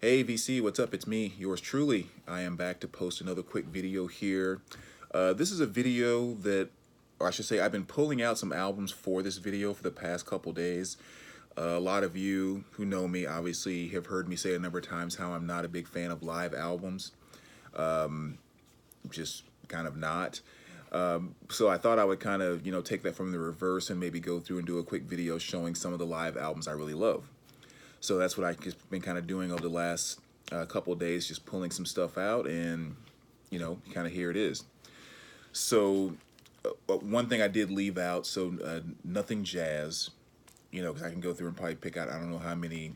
Hey VC, what's up? It's me, yours truly. I am back to post another quick video here. This is a video that, or I should say, I've been pulling out some albums for this video for the past couple days. A lot of you who know me obviously have heard me say a number of times how I'm not a big fan of live albums. Just kind of not. So I thought I would kind of, take that from the reverse and maybe go through and do a quick video showing some of the live albums I really love. So that's what I've been kind of doing over the last couple of days, just pulling some stuff out, and kind of here it is. So one thing I did leave out, so nothing jazz, because I can go through and probably pick out, I don't know how many,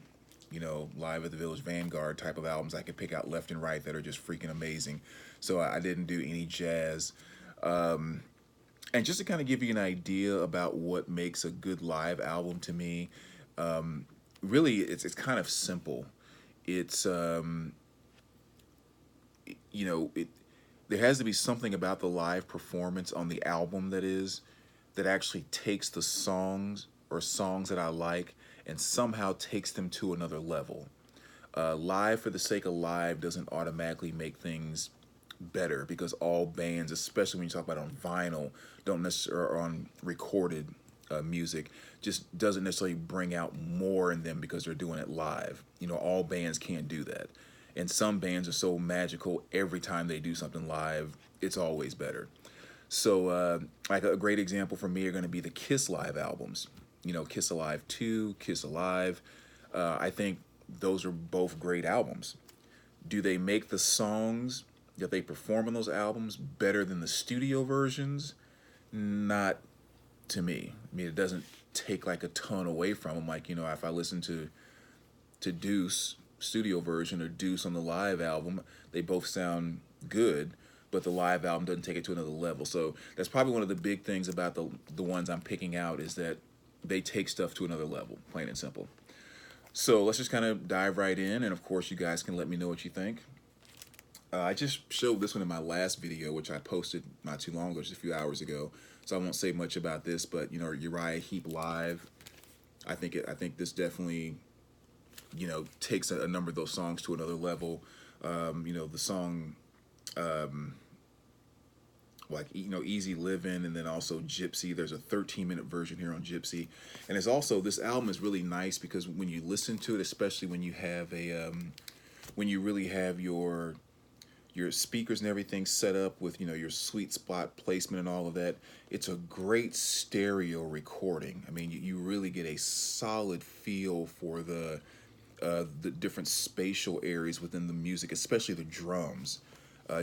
Live at the Village Vanguard type of albums I could pick out left and right that are just freaking amazing. So I didn't do any jazz. And just to kind of give you an idea about what makes a good live album to me, really it's kind of simple. It's it there has to be something about the live performance on the album that actually takes the songs or songs that I like and somehow takes them to another level. Live for the sake of live doesn't automatically make things better, because all bands, especially when you talk about on vinyl, don't necessarily, or on recorded music, just doesn't necessarily bring out more in them because they're doing it live. All bands can't do that. And some bands are so magical, every time they do something live, it's always better. So like a great example for me are going to be the Kiss live albums. Kiss Alive 2, Kiss Alive. I think those are both great albums. Do they make the songs that they perform on those albums better than the studio versions? Not to me. I mean, it doesn't take like a ton away from them. Like, if I listen to Deuce studio version or Deuce on the live album, they both sound good, but the live album doesn't take it to another level. So that's probably one of the big things about the ones I'm picking out, is that they take stuff to another level, plain and simple. So let's just kind of dive right in, and of course you guys can let me know what you think. I just showed this one in my last video, which I posted not too long ago, just a few hours ago. So I won't say much about this, but Uriah Heep live. I think this definitely, takes a number of those songs to another level. The song, like Easy Living, and then also Gypsy. There's a 13-minute version here on Gypsy, and it's also, this album is really nice because when you listen to it, especially when you have when you really have your speakers and everything set up with your sweet spot placement and all of that, it's a great stereo recording. I mean, you really get a solid feel for the different spatial areas within the music, especially the drums.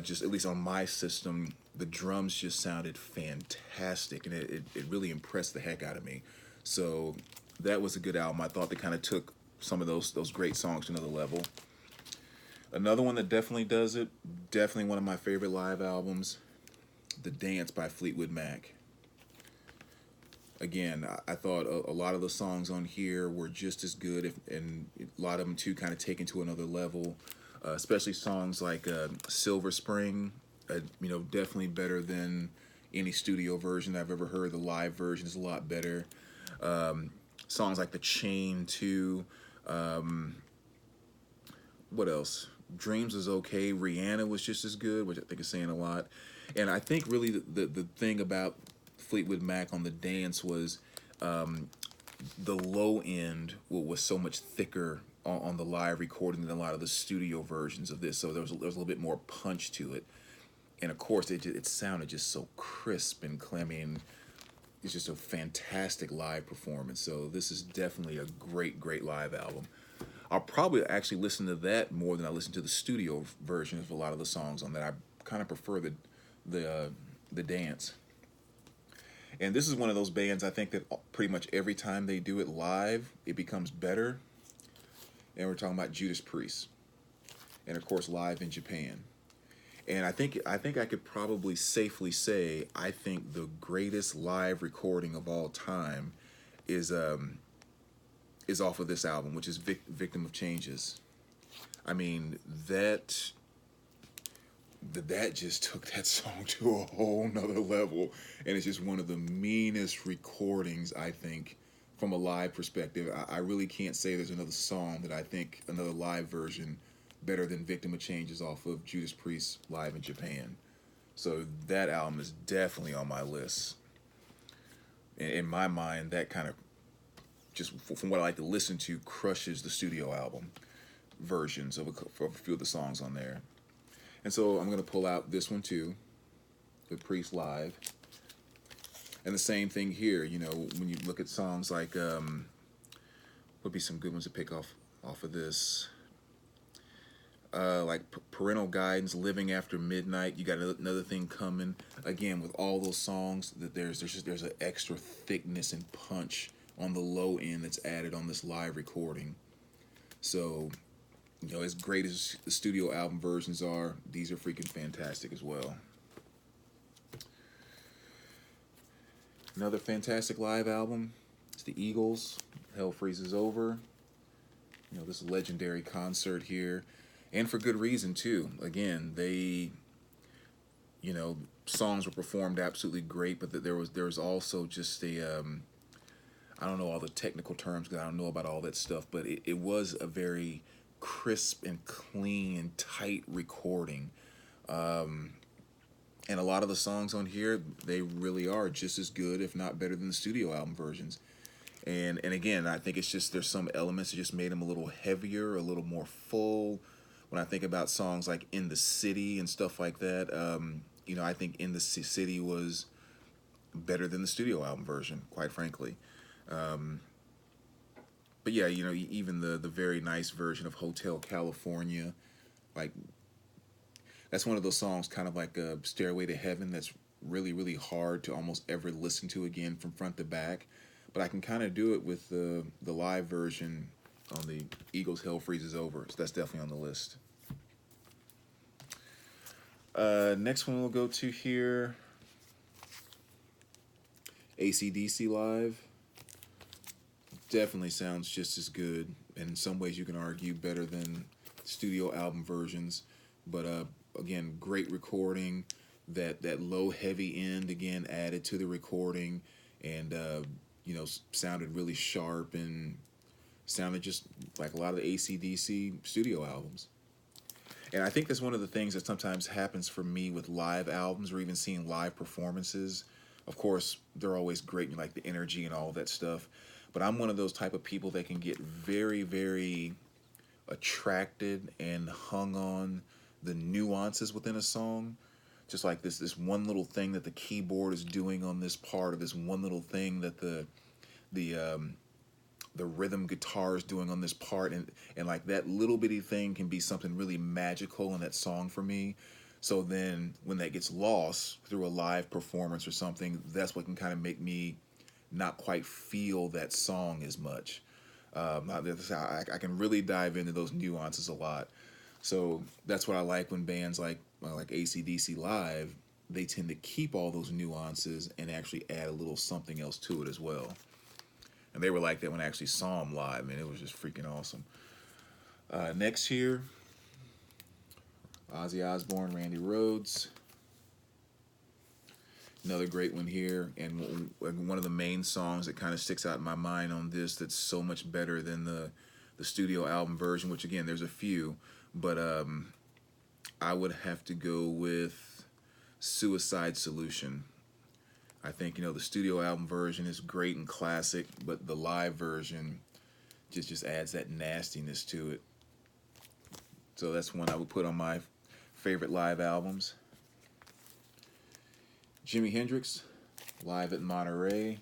Just at least on my system, the drums just sounded fantastic, and it really impressed the heck out of me. So that was a good album. I thought they kind of took some of those great songs to another level. Another one that definitely does it, definitely one of my favorite live albums, The Dance by Fleetwood Mac. Again, I thought a lot of the songs on here were just as good, and a lot of them too kind of taken to another level, especially songs like Silver Spring, definitely better than any studio version I've ever heard. The live version is a lot better. Songs like The Chain too. What else? Dreams was okay. Rihanna was just as good, which I think is saying a lot. And I think really the thing about Fleetwood Mac on The Dance was the low end was so much thicker on the live recording than a lot of the studio versions of this. So there was a little bit more punch to it. And of course, it sounded just so crisp and clammy, and it's just a fantastic live performance. So this is definitely a great live album. I'll probably actually listen to that more than I listen to the studio version of a lot of the songs on that. I kind of prefer the dance. And this is one of those bands, I think, that pretty much every time they do it live, it becomes better. And we're talking about Judas Priest, and of course live in Japan. And I think I could probably safely say I think the greatest live recording of all time is off of this album, which is Victim of Changes. I mean, that just took that song to a whole nother level, and it's just one of the meanest recordings, I think, from a live perspective. I really can't say there's another song that I think, another live version, better than Victim of Changes off of Judas Priest live in Japan. So that album is definitely on my list. In my mind, that kind of just from what I like to listen to crushes the studio album versions of a few of the songs on there. And so I'm gonna pull out this one too, with Priest live. And the same thing here, you know, when you look at songs like would be some good ones to pick off of this. Like Parental Guidance, Living After Midnight. You got another thing coming. Again, with all those songs, that there's an extra thickness and punch on the low end that's added on this live recording. So, you know, as great as the studio album versions are, these are freaking fantastic as well. Another fantastic live album is the Eagles, Hell Freezes Over. You know, this legendary concert here, and for good reason too. Again, they, you know, songs were performed absolutely great, but there was also just a I don't know all the technical terms because I don't know about all that stuff, but it was a very crisp and clean and tight recording. And a lot of the songs on here, they really are just as good, if not better, than the studio album versions. And again, I think it's just there's some elements that just made them a little heavier, a little more full. When I think about songs like In the City and stuff like that, you know, I think In the City was better than the studio album version, quite frankly. But yeah, you know, even the very nice version of Hotel California, like, that's one of those songs, kind of like a Stairway to Heaven, that's really, really hard to almost ever listen to again from front to back. But I can kind of do it with the live version on the Eagles' Hell Freezes Over. So that's definitely on the list. Next one we'll go to here, ACDC Live. Definitely sounds just as good, and in some ways you can argue better than studio album versions. But again, great recording. That low heavy end again added to the recording, and you know, sounded really sharp and sounded just like a lot of the AC/DC studio albums. And I think that's one of the things that sometimes happens for me with live albums or even seeing live performances. Of course, they're always great and like the energy and all that stuff. But I'm one of those type of people that can get very, very attracted and hung on the nuances within a song. Just like this one little thing that the keyboard is doing on this part, or this one little thing that the rhythm guitar is doing on this part, and like that little bitty thing can be something really magical in that song for me. So then when that gets lost through a live performance or something, that's what can kind of make me not quite feel that song as much. I can really dive into those nuances a lot. So that's what I like when bands like AC/DC Live, they tend to keep all those nuances and actually add a little something else to it as well. And they were like that when I actually saw them live, man. It was just freaking awesome. Next here, Ozzy Osbourne, Randy Rhoads. Another great one here, and one of the main songs that kind of sticks out in my mind on this that's so much better than the studio album version, which again, there's a few, but I would have to go with Suicide Solution. I think, you know, the studio album version is great and classic, but the live version just adds that nastiness to it. So that's one I would put on my favorite live albums. Jimi Hendrix, Live at Monterey.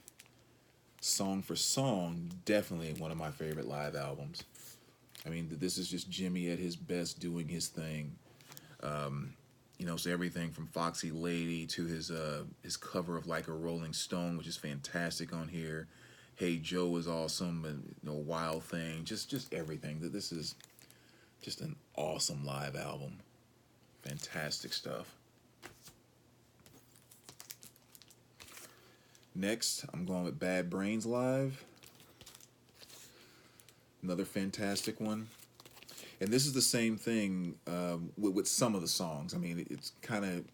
Song for Song, definitely one of my favorite live albums. I mean, this is just Jimi at his best doing his thing. You know, so everything from Foxy Lady to his cover of Like a Rolling Stone, which is fantastic on here. Hey Joe is awesome, and you know, Wild Thing, just everything. This is just an awesome live album. Fantastic stuff. Next, I'm going with Bad Brains Live. Another fantastic one. And this is the same thing with some of the songs. I mean, it's kind of...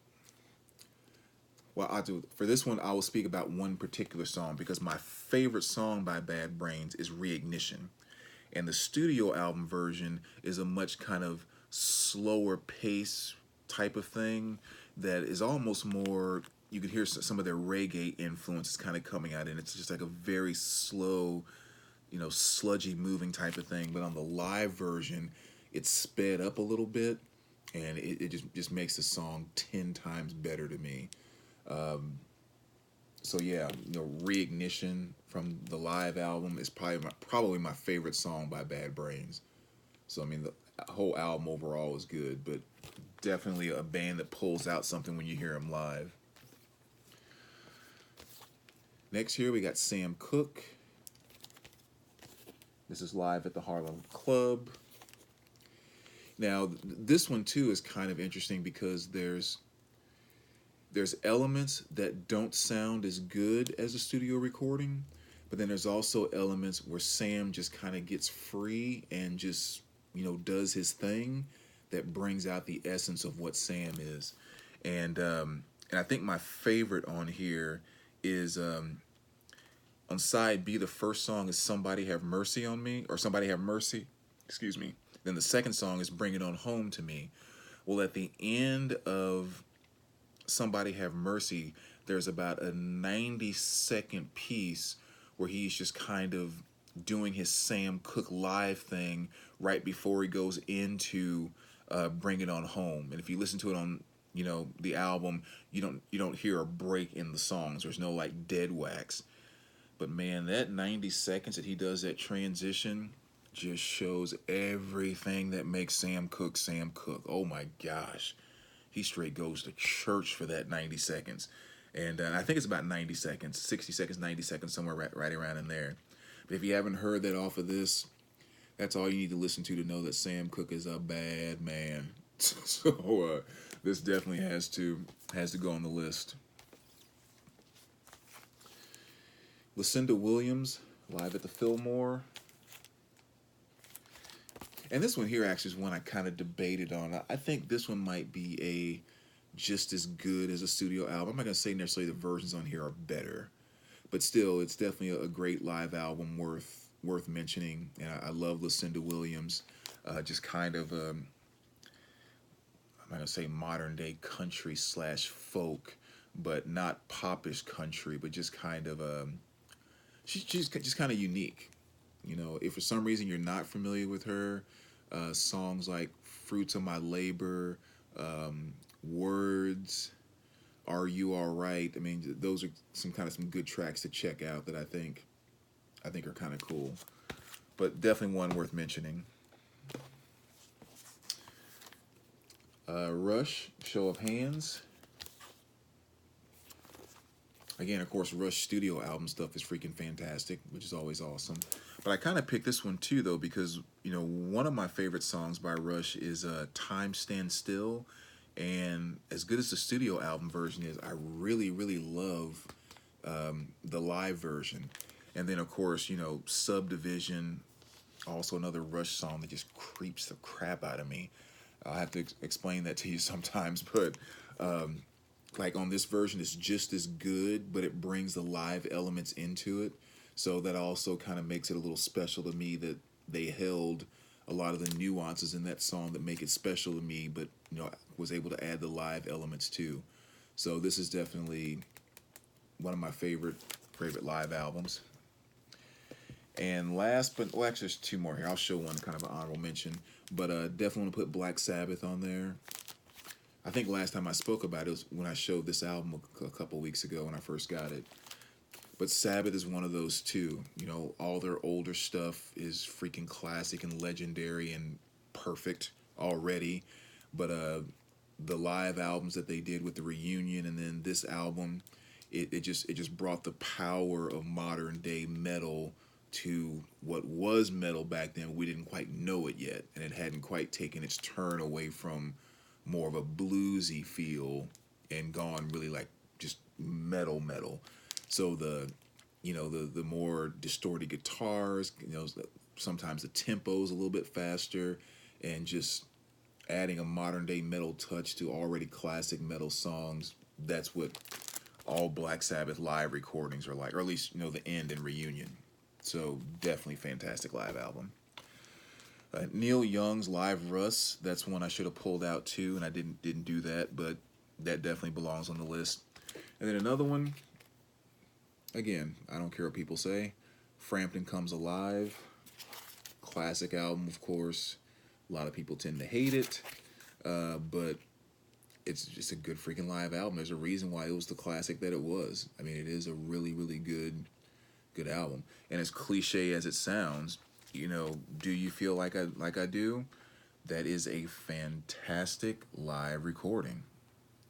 Well, for this one, I will speak about one particular song because my favorite song by Bad Brains is Reignition. And the studio album version is a much kind of slower pace type of thing that is almost more, you could hear some of their reggae influences kind of coming out, and it's just like a very slow, sludgy moving type of thing. But on the live version, it's sped up a little bit, and it just makes the song 10 times better to me. So yeah, Reignition from the live album is probably my favorite song by Bad Brains. So I mean, the whole album overall is good, but definitely a band that pulls out something when you hear them live. Next here we got Sam Cooke. This is live at the Harlem Club. Now this one too is kind of interesting because there's elements that don't sound as good as a studio recording, but then there's also elements where Sam just kind of gets free and just, does his thing that brings out the essence of what Sam is. And I think my favorite on here is on side B, the first song is Somebody Have Mercy on Me, or Somebody Have Mercy, excuse me. Then the second song is Bring It On Home to Me. Well, at the end of Somebody Have Mercy, there's about a 90-second piece where he's just kind of doing his Sam Cooke live thing right before he goes into Bring It On Home. And if you listen to it on the album, you don't hear a break in the songs. There's no like dead wax. But man, that 90 seconds that he does that transition just shows everything that makes Sam Cooke Sam Cooke. Oh my gosh. He straight goes to church for that 90 seconds. And I think it's about 90 seconds, 60 seconds, 90 seconds, somewhere right around in there. But if you haven't heard that off of this, that's all you need to listen to know that Sam Cooke is a bad man. So this definitely has to go on the list. Lucinda Williams, live at the Fillmore. And this one here actually is one I kind of debated on. I think this one might be just as good as a studio album. I'm not going to say necessarily the versions on here are better, but still, it's definitely a great live album worth mentioning. And I love Lucinda Williams. Just kind of, I'm not going to say modern day country / folk, but not popish country, but just kind of, she's just kind of unique. If for some reason you're not familiar with her, songs like Fruits of My Labor, Words, Are You All Right? I mean, those are some good tracks to check out that I think are kind of cool. But definitely one worth mentioning. Rush, Show of Hands. Again, of course, Rush studio album stuff is freaking fantastic, which is always awesome. But I kind of picked this one too, though, because, one of my favorite songs by Rush is Time Stands Still. And as good as the studio album version is, I really, really love the live version. And then, of course, Subdivision, also another Rush song that just creeps the crap out of me. I'll have to explain that to you sometimes, but like on this version, it's just as good, but it brings the live elements into it. So that also kind of makes it a little special to me that they held a lot of the nuances in that song that make it special to me, but was able to add the live elements too. So this is definitely one of my favorite live albums. And last, but well, actually there's two more here. I'll show one kind of an honorable mention, but definitely want to put Black Sabbath on there. I think last time I spoke about it was when I showed this album a couple weeks ago when I first got it. But Sabbath is one of those too. All their older stuff is freaking classic and legendary and perfect already. But the live albums that they did with the reunion and then this album, it just brought the power of modern day metal to what was metal back then. We didn't quite know it yet, and it hadn't quite taken its turn away from more of a bluesy feel and gone really like just metal. So the more distorted guitars, sometimes the tempo's a little bit faster, and just adding a modern day metal touch to already classic metal songs. That's what all Black Sabbath live recordings are like, or at least the end and reunion. So definitely fantastic live album. Neil Young's Live Russ, that's one I should have pulled out too, and I didn't do that, but that definitely belongs on the list. And then another one, again, I don't care what people say, Frampton Comes Alive, classic album, of course. A lot of people tend to hate it, but it's just a good freaking live album. There's a reason why it was the classic that it was. I mean, it is a really, really good album. And as cliche as it sounds, you know, do you feel like I do? That is a fantastic live recording.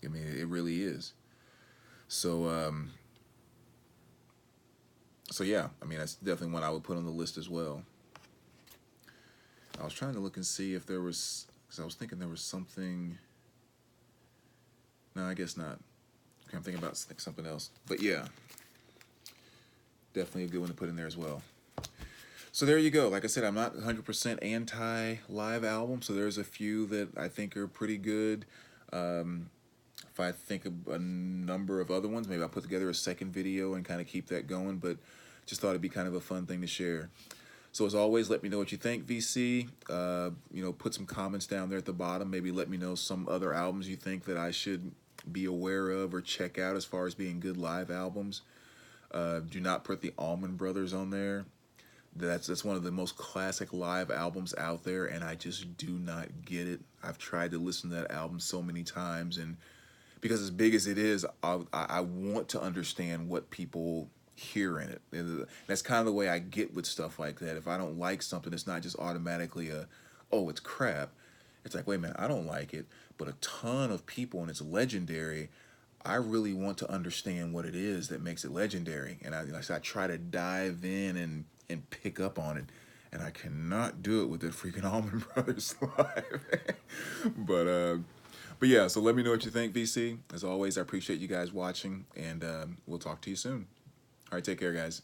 I mean, it really is. So, so yeah, I mean, that's definitely one I would put on the list as well. I was trying to look and see if there was, because I was thinking there was something. No, I guess not. Okay, I'm thinking about something else. But yeah, definitely a good one to put in there as well. So there you go. Like I said, I'm not 100% anti-live album, so there's a few that I think are pretty good. If I think of a number of other ones, maybe I'll put together a second video and kind of keep that going, but just thought it'd be kind of a fun thing to share. So as always, let me know what you think, VC. You know, put some comments down there at the bottom. Maybe let me know some other albums you think that I should be aware of or check out as far as being good live albums. Do not put the Allman Brothers on there. That's one of the most classic live albums out there, and I just do not get it. I've tried to listen to that album so many times, and because as big as it is, I want to understand what people hear in it. And that's kind of the way I get with stuff like that. If I don't like something, it's not just automatically oh, it's crap. It's like, wait a minute, I don't like it, but a ton of people, and it's legendary. I really want to understand what it is that makes it legendary, and I try to dive in and pick up on it, and I cannot do it with the freaking Allman Brothers live. But yeah, so let me know what you think, VC. As always, I appreciate you guys watching, and we'll talk to you soon. All right, take care, guys.